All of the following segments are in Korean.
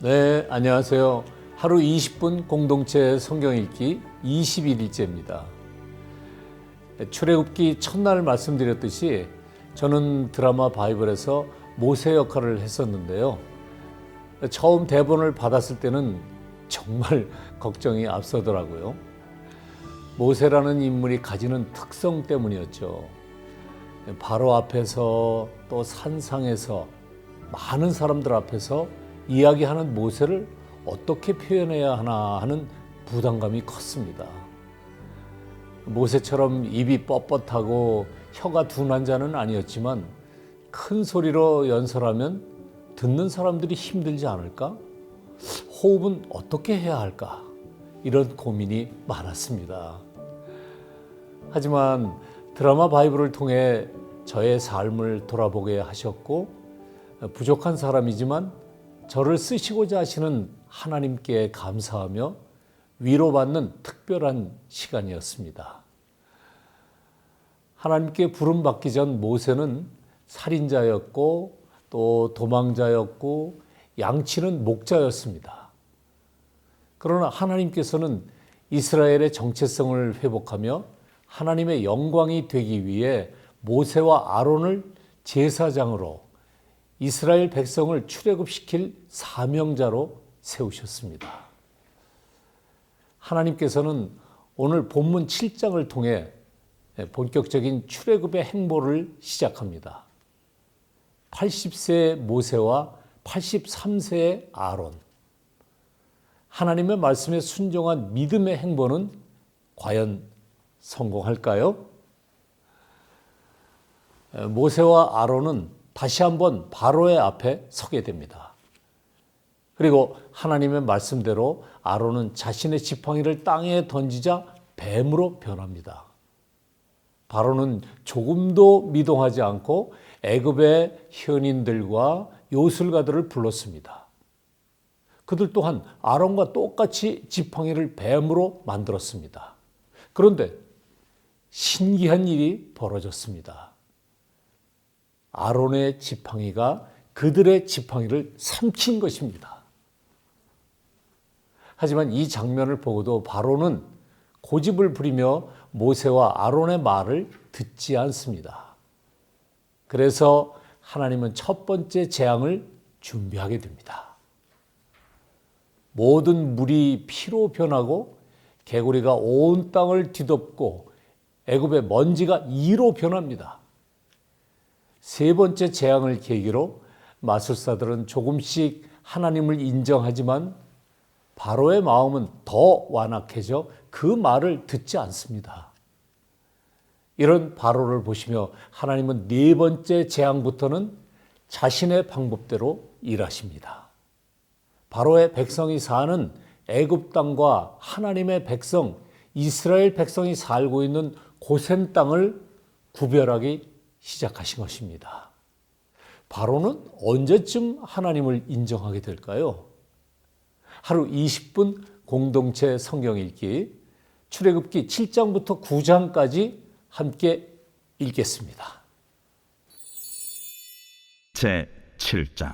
네, 안녕하세요. 하루 20분 공동체 성경 읽기 21일째입니다. 출애굽기 첫날 말씀드렸듯이 저는 드라마 바이블에서 모세 역할을 했었는데요. 처음 대본을 받았을 때는 정말 걱정이 앞서더라고요. 모세라는 인물이 가지는 특성 때문이었죠. 바로 앞에서 또 산상에서 많은 사람들 앞에서 이야기하는 모세를 어떻게 표현해야 하나 하는 부담감이 컸습니다. 모세처럼 입이 뻣뻣하고 혀가 둔한 자는 아니었지만 큰 소리로 연설하면 듣는 사람들이 힘들지 않을까? 호흡은 어떻게 해야 할까? 이런 고민이 많았습니다. 하지만 드라마 바이블을 통해 저의 삶을 돌아보게 하셨고 부족한 사람이지만 저를 쓰시고자 하시는 하나님께 감사하며 위로받는 특별한 시간이었습니다. 하나님께 부름받기 전 모세는 살인자였고 또 도망자였고 양치는 목자였습니다. 그러나 하나님께서는 이스라엘의 정체성을 회복하며 하나님의 영광이 되기 위해 모세와 아론을 제사장으로 이스라엘 백성을 출애굽시킬 사명자로 세우셨습니다. 하나님께서는 오늘 본문 7장을 통해 본격적인 출애굽의 행보를 시작합니다. 80세의 모세와 83세의 아론. 하나님의 말씀에 순종한 믿음의 행보는 과연 성공할까요? 모세와 아론은 다시 한번 바로의 앞에 서게 됩니다. 그리고 하나님의 말씀대로 아론은 자신의 지팡이를 땅에 던지자 뱀으로 변합니다. 바로는 조금도 미동하지 않고 애굽의 현인들과 요술가들을 불렀습니다. 그들 또한 아론과 똑같이 지팡이를 뱀으로 만들었습니다. 그런데 신기한 일이 벌어졌습니다. 아론의 지팡이가 그들의 지팡이를 삼킨 것입니다. 하지만 이 장면을 보고도 바로는 고집을 부리며 모세와 아론의 말을 듣지 않습니다. 그래서 하나님은 첫 번째 재앙을 준비하게 됩니다. 모든 물이 피로 변하고 개구리가 온 땅을 뒤덮고 애굽의 먼지가 이로 변합니다. 세 번째 재앙을 계기로 마술사들은 조금씩 하나님을 인정하지만 바로의 마음은 더 완악해져 그 말을 듣지 않습니다. 이런 바로를 보시며 하나님은 네 번째 재앙부터는 자신의 방법대로 일하십니다. 바로의 백성이 사는 애굽 땅과 하나님의 백성, 이스라엘 백성이 살고 있는 고센 땅을 구별하기 시작하신 것입니다. 바로는 언제쯤 하나님을 인정하게 될까요? 하루 20분 공동체 성경 읽기 출애굽기 7장부터 9장까지 함께 읽겠습니다. 제 7장.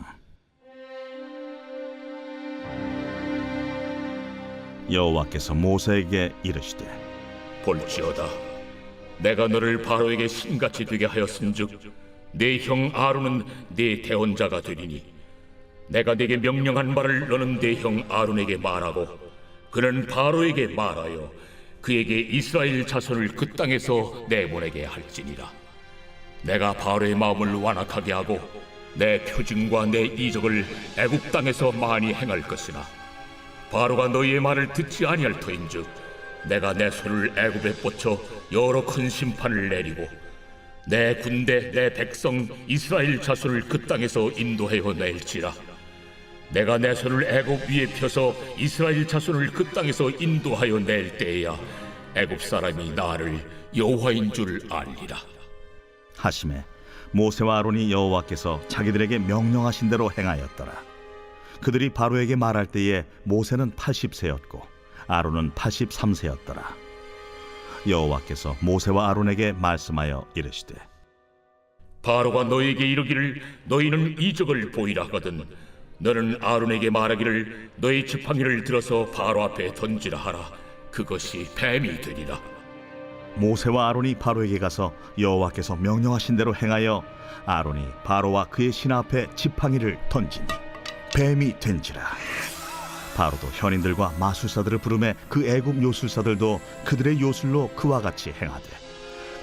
여호와께서 모세에게 이르시되 볼지어다 내가 너를 바로에게 신같이 되게 하였은즉 네 형 아론은 네 대언자가 되리니 내가 네게 명령한 말을 너는 네 형 아론에게 말하고 그는 바로에게 말하여 그에게 이스라엘 자손을 그 땅에서 내보내게 할지니라. 내가 바로의 마음을 완악하게 하고 내 표징과 내 이적을 애굽 땅에서 많이 행할 것이나 바로가 너희의 말을 듣지 아니할 터인즉 내가 내 손을 애굽에 뻗쳐 여러 큰 심판을 내리고 내 군대 내 백성 이스라엘 자손을 그 땅에서 인도하여 낼지라. 내가 내 손을 애굽 위에 펴서 이스라엘 자손을 그 땅에서 인도하여 낼 때에야 애굽 사람이 나를 여호와인 줄 알리라. 하심에 모세와 아론이 여호와께서 자기들에게 명령하신 대로 행하였더라. 그들이 바로에게 말할 때에 모세는 80세였고 아론은 83세였더라. 여호와께서 모세와 아론에게 말씀하여 이르시되 바로가 너희에게 이르기를 너희는 이적을 보이라 하거든 너는 아론에게 말하기를 너의 지팡이를 들어서 바로 앞에 던지라 하라. 그것이 뱀이 되리라. 모세와 아론이 바로에게 가서 여호와께서 명령하신 대로 행하여 아론이 바로와 그의 신하 앞에 지팡이를 던지니 뱀이 된지라. 바로도 현인들과 마술사들을 부르매 그 애굽 요술사들도 그들의 요술로 그와 같이 행하되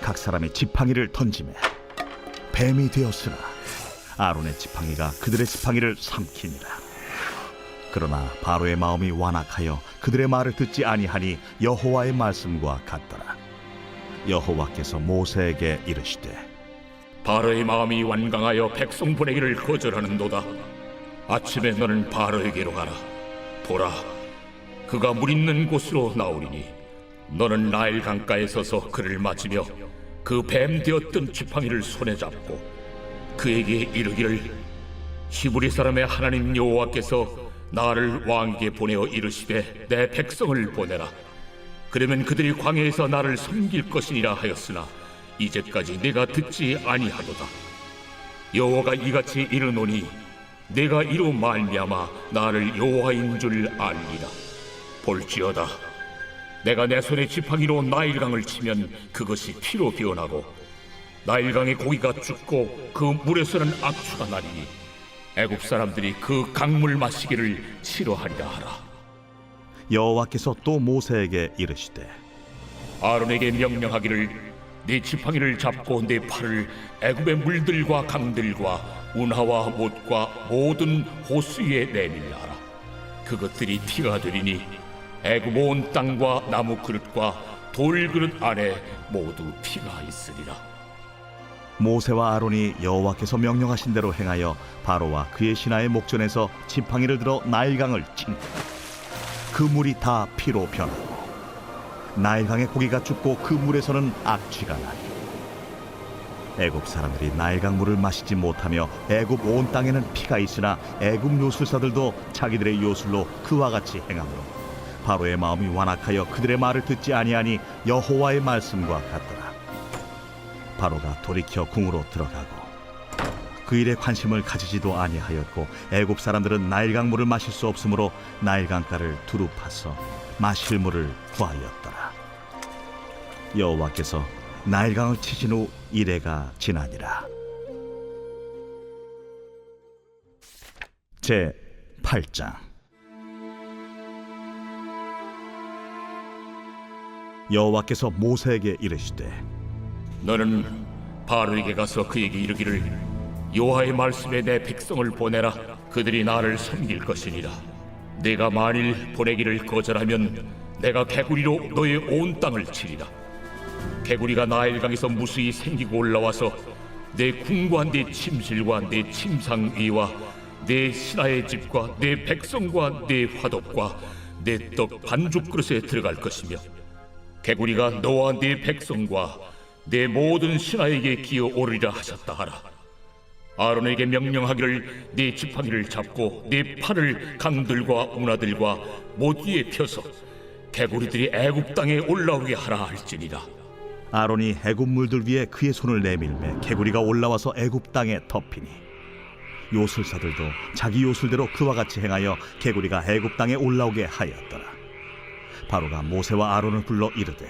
각 사람의 지팡이를 던지매 뱀이 되었으나 아론의 지팡이가 그들의 지팡이를 삼키니라. 그러나 바로의 마음이 완악하여 그들의 말을 듣지 아니하니 여호와의 말씀과 같더라. 여호와께서 모세에게 이르시되 바로의 마음이 완강하여 백성 보내기를 거절하는도다. 아침에 너는 바로에게로 가라. 보라, 그가 물 있는 곳으로 나오리니 너는 나일 강가에 서서 그를 맞으며 그 뱀 되었던 지팡이를 손에 잡고 그에게 이르기를 히브리 사람의 하나님 여호와께서 나를 왕에게 보내어 이르시되 내 백성을 보내라. 그러면 그들이 광야에서 나를 섬길 것이니라 하였으나 이제까지 내가 듣지 아니하도다. 여호와가 이같이 이르노니 내가 이로 말미암아 나를 여호와인 줄 알리라. 볼지어다, 내가 내 손에 지팡이로 나일강을 치면 그것이 피로 변하고 나일강의 고기가 죽고 그 물에서는 악취가 나리니 애굽 사람들이 그 강물 마시기를 싫어하리라 하라. 여호와께서 또 모세에게 이르시되 아론에게 명령하기를 네 지팡이를 잡고 네 팔을 애굽의 물들과 강들과 운하와 못과 모든 호수 위에 내밀라 하라. 그것들이 피가 되리니 애굽 온 땅과 나무 그릇과 돌 그릇 안에 모두 피가 있으리라. 모세와 아론이 여호와께서 명령하신 대로 행하여 바로와 그의 신하의 목전에서 지팡이를 들어 나일강을 친다. 그 물이 다 피로 변하고 나일강의 고기가 죽고 그 물에서는 악취가 나니 애굽 사람들이 나일강 물을 마시지 못하며 애굽 온 땅에는 피가 있으나 애굽 요술사들도 자기들의 요술로 그와 같이 행하므로 바로의 마음이 완악하여 그들의 말을 듣지 아니하니 여호와의 말씀과 같더라. 바로가 돌이켜 궁으로 들어가고 그 일에 관심을 가지지도 아니하였고 애굽 사람들은 나일강 물을 마실 수 없으므로 나일강가를 두루 파서 마실 물을 구하였더라. 여호와께서 나일강을 치신 후 이레가 지나니라. 제 8장. 여호와께서 모세에게 이르시되 너는 바로에게 가서 그에게 이르기를 여호와의 말씀에 내 백성을 보내라. 그들이 나를 섬길 것이니라. 내가 만일 보내기를 거절하면 내가 개구리로 너의 온 땅을 치리라. 개구리가 나일강에서 무수히 생기고 올라와서 내 궁과 내 침실과 내 침상 위와 내 신하의 집과 내 백성과 내 화덕과 내 떡 반죽 그릇에 들어갈 것이며 개구리가 너와 네 백성과 내 모든 신하에게 기어오르리라 하셨다 하라. 아론에게 명령하기를 네 지팡이를 잡고 네 팔을 강들과 운하들과 못 위에 펴서 개구리들이 애굽 땅에 올라오게 하라 할지니라. 아론이 애굽 물들 위에 그의 손을 내밀매 개구리가 올라와서 애굽 땅에 덮이니 요술사들도 자기 요술대로 그와 같이 행하여 개구리가 애굽 땅에 올라오게 하였더라. 바로가 모세와 아론을 불러 이르되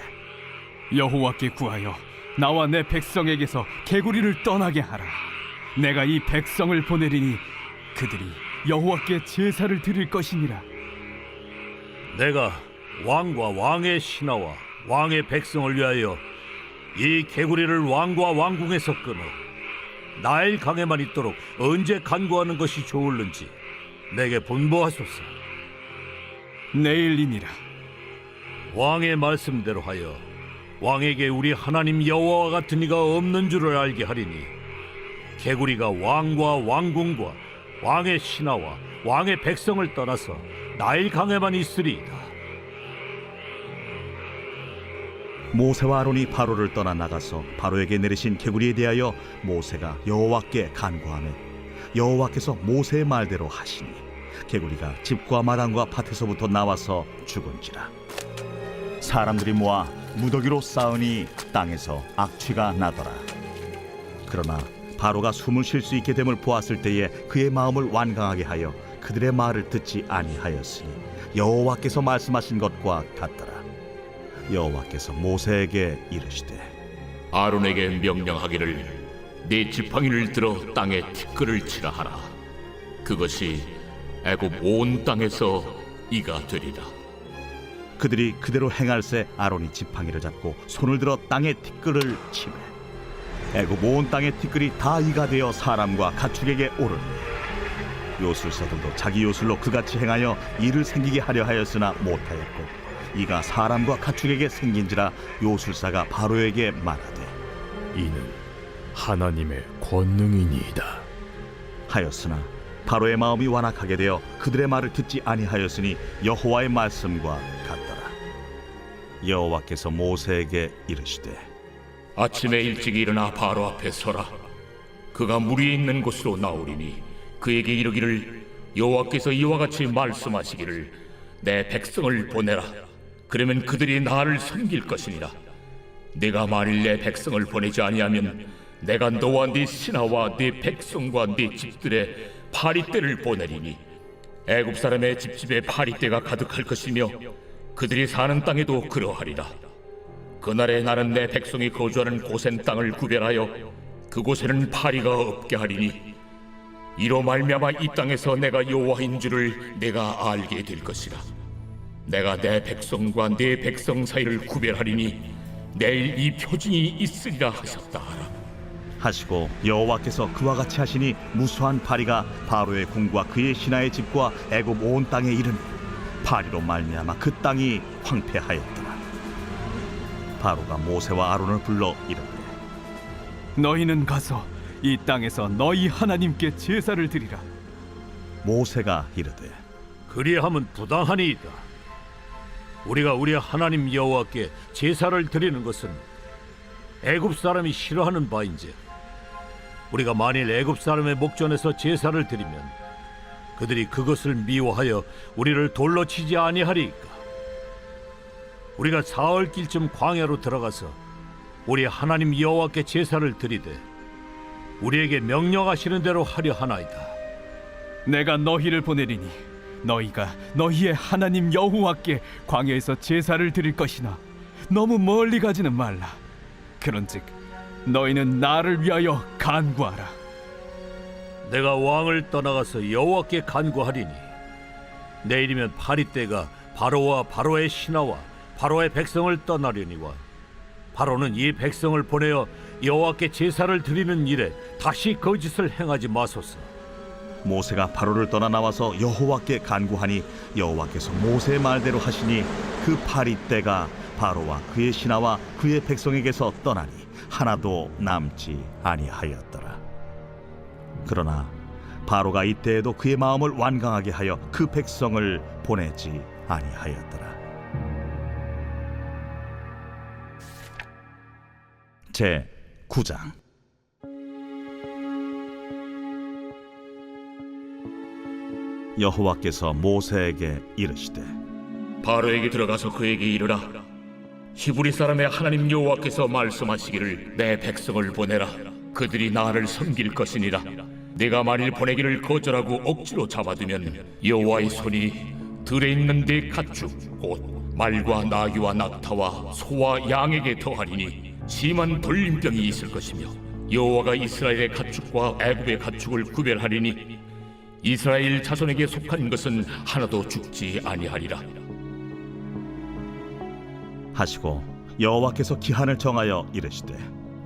여호와께 구하여 나와 내 백성에게서 개구리를 떠나게 하라. 내가 이 백성을 보내리니 그들이 여호와께 제사를 드릴 것이니라. 내가 왕과 왕의 신하와 왕의 백성을 위하여 이 개구리를 왕과 왕궁에서 끊어 나일 강에만 있도록 언제 간구하는 것이 좋을는지 내게 분부하소서. 내일이니라. 왕의 말씀대로 하여 왕에게 우리 하나님 여호와와 같은 이가 없는 줄을 알게 하리니 개구리가 왕과 왕궁과 왕의 신하와 왕의 백성을 떠나서 나일 강에만 있으리이다. 모세와 아론이 바로를 떠나 나가서 바로에게 내리신 개구리에 대하여 모세가 여호와께 간구하매 여호와께서 모세의 말대로 하시니 개구리가 집과 마당과 밭에서부터 나와서 죽은지라. 사람들이 모아 무더기로 쌓으니 땅에서 악취가 나더라. 그러나 바로가 숨을 쉴 수 있게 됨을 보았을 때에 그의 마음을 완강하게 하여 그들의 말을 듣지 아니하였으니 여호와께서 말씀하신 것과 같더라. 여호와께서 모세에게 이르시되 아론에게 명령하기를 네 지팡이를 들어 땅에 티끌을 치라 하라. 그것이 애굽 온 땅에서 이가 되리라. 그들이 그대로 행할새 아론이 지팡이를 잡고 손을 들어 땅에 티끌을 치매 애굽 온 땅의 티끌이 다 이가 되어 사람과 가축에게 오르니 요술사들도 자기 요술로 그같이 행하여 이를 생기게 하려 하였으나 못하였고 이가 사람과 가축에게 생긴지라 요술사가 바로에게 말하되 이는 하나님의 권능이니이다. 하였으나 바로의 마음이 완악하게 되어 그들의 말을 듣지 아니하였으니 여호와의 말씀과 같더라. 여호와께서 모세에게 이르시되 아침에 일찍 일어나 바로 앞에 서라. 그가 물 위에 있는 곳으로 나오리니 그에게 이르기를 여호와께서 이와 같이 말씀하시기를 내 백성을 보내라. 그러면 그들이 나를 섬길 것이니라. 내가 만일 내 백성을 보내지 아니하면 내가 너와 네 신하와 네 백성과 네 집들의 파리떼를 보내리니 애굽 사람의 집집에 파리떼가 가득할 것이며 그들이 사는 땅에도 그러하리라. 그날에 나는 내 백성이 거주하는 고센 땅을 구별하여 그곳에는 파리가 없게 하리니 이로 말미암아 이 땅에서 내가 여호와인 줄을 내가 알게 될 것이라. 내가 내 백성과 네 백성 사이를 구별하리니 내일 이 표징이 있으리라 하셨다 하라. 하시고 여호와께서 그와 같이 하시니 무수한 파리가 바로의 궁과 그의 신하의 집과 애굽 온 땅에 이르니 파리로 말미암아 그 땅이 황폐하였더라. 바로가 모세와 아론을 불러 이르되 너희는 가서 이 땅에서 너희 하나님께 제사를 드리라. 모세가 이르되 그리하면 부당하니이다. 우리가 우리 하나님 여호와께 제사를 드리는 것은 애굽 사람이 싫어하는 바인즉 우리가 만일 애굽 사람의 목전에서 제사를 드리면 그들이 그것을 미워하여 우리를 돌로 치지 아니하리이까. 우리가 사흘길쯤 광야로 들어가서 우리 하나님 여호와께 제사를 드리되 우리에게 명령하시는 대로 하려 하나이다. 내가 너희를 보내리니 너희가 너희의 하나님 여호와께 광야에서 제사를 드릴 것이나 너무 멀리 가지는 말라. 그런즉 너희는 나를 위하여 간구하라. 내가 왕을 떠나가서 여호와께 간구하리니 내일이면 파리떼가 바로와 바로의 신하와 바로의 백성을 떠나려니와 바로는 이 백성을 보내어 여호와께 제사를 드리는 일에 다시 거짓을 행하지 마소서. 모세가 바로를 떠나 나와서 여호와께 간구하니 여호와께서 모세의 말대로 하시니 그 파리떼가 바로와 그의 신하와 그의 백성에게서 떠나니 하나도 남지 아니하였더라. 그러나 바로가 이때에도 그의 마음을 완강하게 하여 그 백성을 보내지 아니하였더라. 제 9장. 여호와께서 모세에게 이르시되 바로에게 들어가서 그에게 이르라. 히브리 사람의 하나님 여호와께서 말씀하시기를 내 백성을 보내라. 그들이 나를 섬길 것이니라. 내가 만일 보내기를 거절하고 억지로 잡아두면 여호와의 손이 들에 있는 네 가축 곧 말과 나귀와 낙타와 소와 양에게 더하리니 심한 돌림병이 있을 것이며 여호와가 이스라엘의 가축과 애굽의 가축을 구별하리니 이스라엘 자손에게 속한 것은 하나도 죽지 아니하리라. 하시고 여호와께서 기한을 정하여 이르시되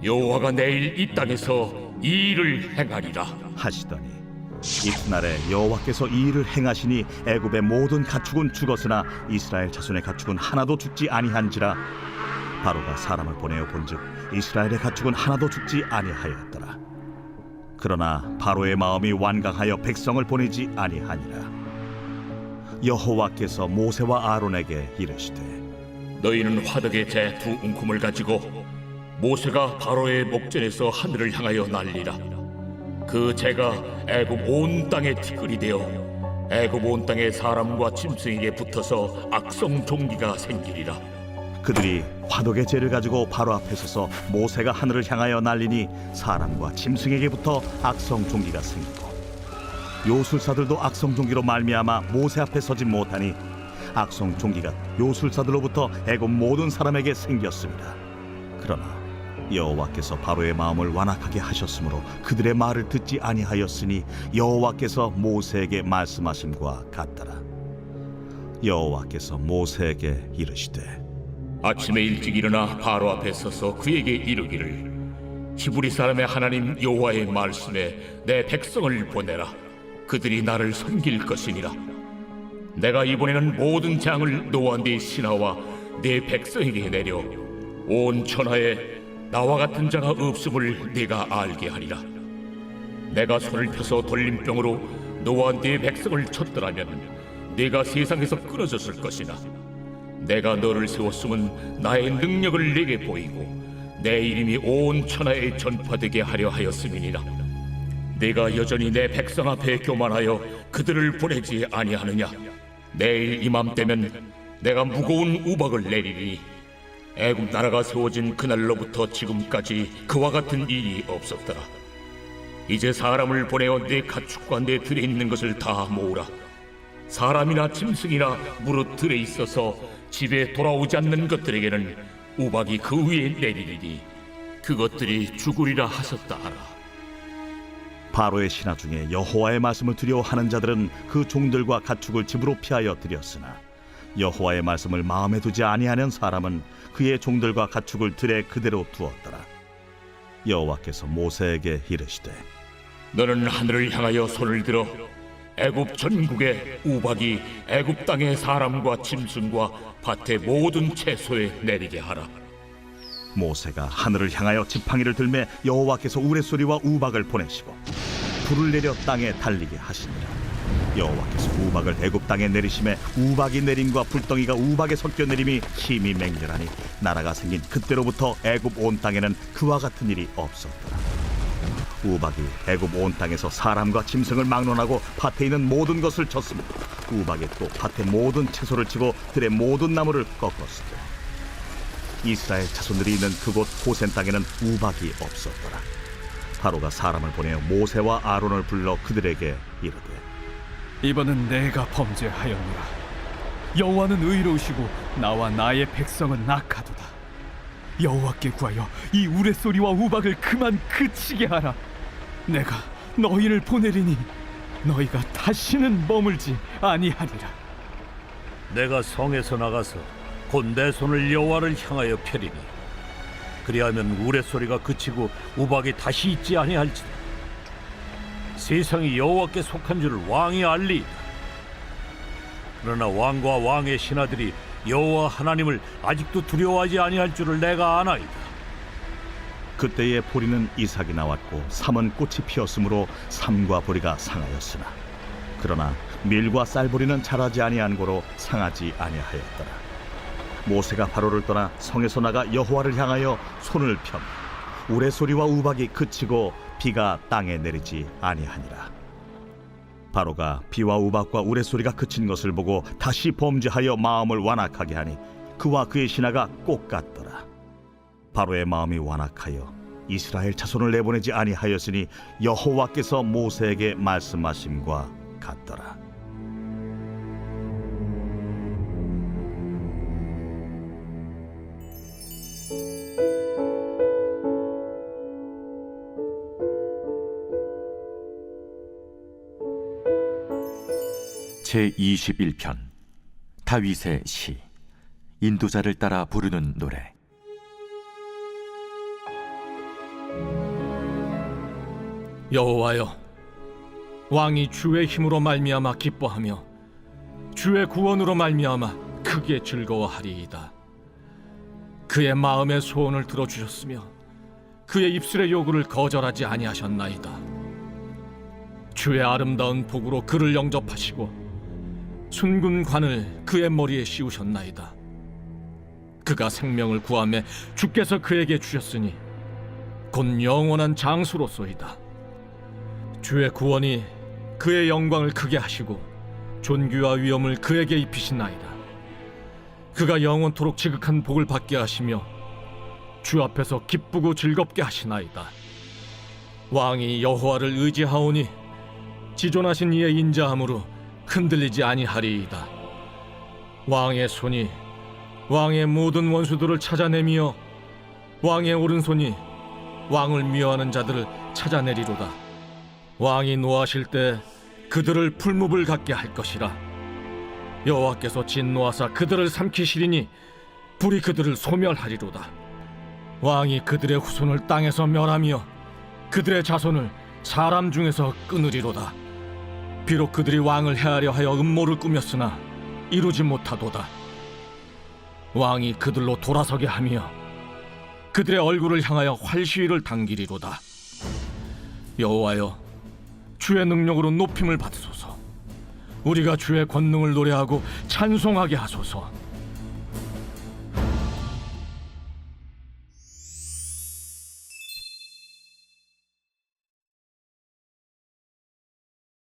여호와가 내일 이 땅에서 이 일을 행하리라 하시더니 이튿날에 여호와께서 이 일을 행하시니 애굽의 모든 가축은 죽었으나 이스라엘 자손의 가축은 하나도 죽지 아니한지라. 바로가 사람을 보내어 본즉 이스라엘의 가축은 하나도 죽지 아니하였더라. 그러나 바로의 마음이 완강하여 백성을 보내지 아니하니라. 여호와께서 모세와 아론에게 이르시되 너희는 화덕의 재 두 움큼을 가지고 모세가 바로의 목전에서 하늘을 향하여 날리라. 그 재가 애굽 온 땅에 티끌이 되어 애굽 온 땅의 사람과 짐승에게 붙어서 악성 종기가 생기리라. 그들이 화덕의 재를 가지고 바로 앞에 서서 모세가 하늘을 향하여 날리니 사람과 짐승에게 붙어 악성 종기가 생기고 요술사들도 악성 종기로 말미암아 모세 앞에 서지 못하니 악성 종기가 요술사들로부터 애굽 모든 사람에게 생겼습니다. 그러나 여호와께서 바로의 마음을 완악하게 하셨으므로 그들의 말을 듣지 아니하였으니 여호와께서 모세에게 말씀하심과 같더라. 여호와께서 모세에게 이르시되 아침에 일찍 일어나 바로 앞에 서서 그에게 이르기를 히브리 사람의 하나님 여호와의 말씀에 내 백성을 보내라. 그들이 나를 섬길 것이니라. 내가 이번에는 모든 재앙을 너와 네 신하와 네 백성에게 내려 온 천하에 나와 같은 자가 없음을 네가 알게 하리라. 내가 손을 펴서 돌림병으로 너와 네 백성을 쳤더라면 네가 세상에서 끊어졌을 것이나 내가 너를 세웠음은 나의 능력을 네게 보이고 내 이름이 온 천하에 전파되게 하려 하였음이니라. 네가 여전히 내 백성 앞에 교만하여 그들을 보내지 아니하느냐. 내일 이맘때면 내가 무거운 우박을 내리리니 애굽 나라가 세워진 그날로부터 지금까지 그와 같은 일이 없었더라. 이제 사람을 보내어 네 가축과 내 들에 있는 것을 다 모으라. 사람이나 짐승이나 무릇 들에 있어서 집에 돌아오지 않는 것들에게는 우박이 그 위에 내리리니 그것들이 죽으리라 하셨다 하라. 바로의 신하 중에 여호와의 말씀을 두려워하는 자들은 그 종들과 가축을 집으로 피하여 들였으나 여호와의 말씀을 마음에 두지 아니하는 사람은 그의 종들과 가축을 들에 그대로 두었더라. 여호와께서 모세에게 이르시되 너는 하늘을 향하여 손을 들어 애굽 전국에 우박이 애굽 땅의 사람과 짐승과 밭의 모든 채소에 내리게 하라. 모세가 하늘을 향하여 지팡이를 들매 여호와께서 우레소리와 우박을 보내시고 불을 내려 땅에 달리게 하시니라. 여호와께서 우박을 애굽 땅에 내리심에 우박이 내림과 불덩이가 우박에 섞여 내림이 힘이 맹렬하니 나라가 생긴 그때로부터 애굽 온 땅에는 그와 같은 일이 없었더라. 우박이 애굽 온 땅에서 사람과 짐승을 막론하고 밭에 있는 모든 것을 쳤으며 우박이 또 밭의 모든 채소를 치고 들의 모든 나무를 꺾었으되 이스라엘 자손들이 있는 그곳 고센 땅에는 우박이 없었더라. 바로가 사람을 보내어 모세와 아론을 불러 그들에게 이르되 이번은 내가 범죄하였노라. 여호와는 의로우시고 나와 나의 백성은 악하도다. 여호와께 구하여 이 우레소리와 우박을 그만 그치게 하라. 내가 너희를 보내리니 너희가 다시는 머물지 아니하리라. 내가 성에서 나가서 곧 내 손을 여호와를 향하여 펴리니 그리하면 우레소리가 그치고 우박이 다시 있지 아니할지니 세상이 여호와께 속한 줄을 왕이 알리이다. 그러나 왕과 왕의 신하들이 여호와 하나님을 아직도 두려워하지 아니할 줄을 내가 아나이다. 그때에 보리는 이삭이 나왔고 삼은 꽃이 피었으므로 삼과 보리가 상하였으나 그러나 밀과 쌀보리는 자라지 아니한 고로 상하지 아니하였더라. 모세가 바로를 떠나 성에서 나가 여호와를 향하여 손을 펴 우레소리와 우박이 그치고 비가 땅에 내리지 아니하니라. 바로가 비와 우박과 우레소리가 그친 것을 보고 다시 범죄하여 마음을 완악하게 하니 그와 그의 신하가 꼭 같더라. 바로의 마음이 완악하여 이스라엘 자손을 내보내지 아니하였으니 여호와께서 모세에게 말씀하심과 같더라. 제21편 다윗의 시. 인도자를 따라 부르는 노래. 여호와여, 왕이 주의 힘으로 말미암아 기뻐하며 주의 구원으로 말미암아 크게 즐거워하리이다. 그의 마음의 소원을 들어주셨으며 그의 입술의 요구를 거절하지 아니하셨나이다. 주의 아름다운 복으로 그를 영접하시고 순군 관을 그의 머리에 씌우셨나이다. 그가 생명을 구하매 주께서 그에게 주셨으니 곧 영원한 장수로소이다. 주의 구원이 그의 영광을 크게 하시고 존귀와 위엄을 그에게 입히시나이다. 그가 영원토록 지극한 복을 받게 하시며 주 앞에서 기쁘고 즐겁게 하시나이다. 왕이 여호와를 의지하오니 지존하신 이의 인자함으로 흔들리지 아니하리이다. 왕의 손이 왕의 모든 원수들을 찾아내며 왕의 오른손이 왕을 미워하는 자들을 찾아내리로다. 왕이 노하실 때 그들을 풀무불 같게 할 것이라. 여호와께서 진노하사 그들을 삼키시리니 불이 그들을 소멸하리로다. 왕이 그들의 후손을 땅에서 멸하며 그들의 자손을 사람 중에서 끊으리로다. 비록 그들이 왕을 해하려 하여 음모를 꾸몄으나 이루지 못하도다. 왕이 그들로 돌아서게 하며 그들의 얼굴을 향하여 활시위를 당기리로다. 여호와여, 주의 능력으로 높임을 받으소서. 우리가 주의 권능을 노래하고 찬송하게 하소서.